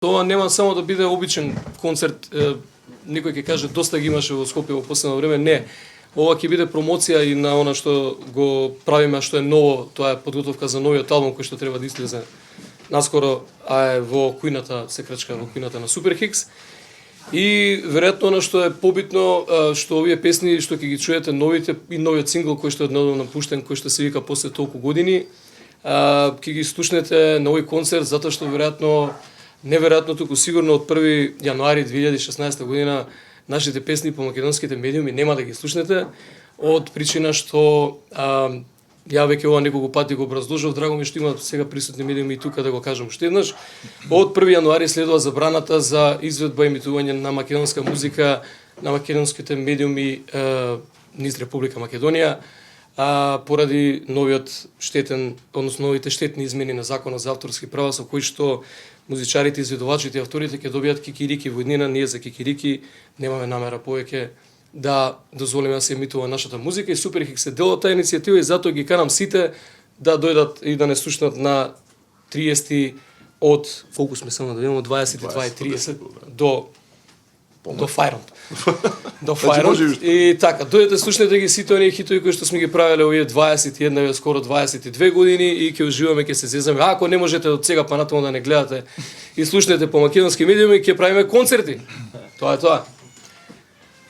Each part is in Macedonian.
Тоа нема само да биде обичен концерт, некој ќе каже доста ги имаше во Скопје во последно време, не. Ова ќе биде промоција и на она што го правиме, што е ново, тоа е подготовка за новиот албум кој што треба да излезе наскоро, а е во кујната, се крачка во кујната на Супер Хикс. И веројатно она што е побитно, што овие песни што ќе ги чуете новите и новиот сингл кој што е однедавно пуштен, кој што се вика После толку години, ќе ги слушнете на овој концерт затоа што неверојатно туку сигурно од 1 јануари 2016 година нашите песни по македонските медиуми нема да ги слушнете од причина што ја веќе ова неколку пати го образложив, драго ми што има сега присутни медиуми и тука да го кажам уште еднаш. Од 1 јануари следува забраната за изведба и емитување на македонска музика на македонските медиуми низ Република Македонија, поради новите штетни измени на Законот за авторски права со кои што музичарите, изведувачите и авторите ќе добијат кикирики во иднина. Ние за кикирики немаме намера повеќе да дозволиме да се емитува нашата музика и Супер Хикс е дел од таа иницијатива и затоа ги канам сите да дојдат и да не слушнат на 30 од колку сме само да видиме од 22:30 до Фајронт. До Фајронт. И така, дојдете слушнете ги сите оние хитови кои што сме ги правеле овие 21, скоро 22 години и ќе уживаме, ќе се зезаме. Ако не можете од сега па натаму да не гледате и слушнете по македонски медиуми, ќе правиме концерти. Тоа е тоа.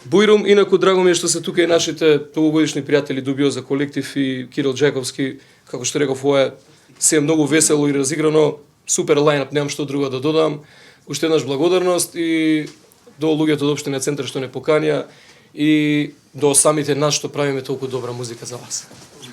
Бујрум, инаку драго ми е што се тука и нашите многогодишни пријатели Дубио за колектив и Кирил Джаковски, како што реков, ова е се многу весело и разиграно, супер лајнап, немам што друго да додам. Уште еднаш благодарност и до луѓето од општина Центар што не поканија и до самите нас што правиме толку добра музика за вас.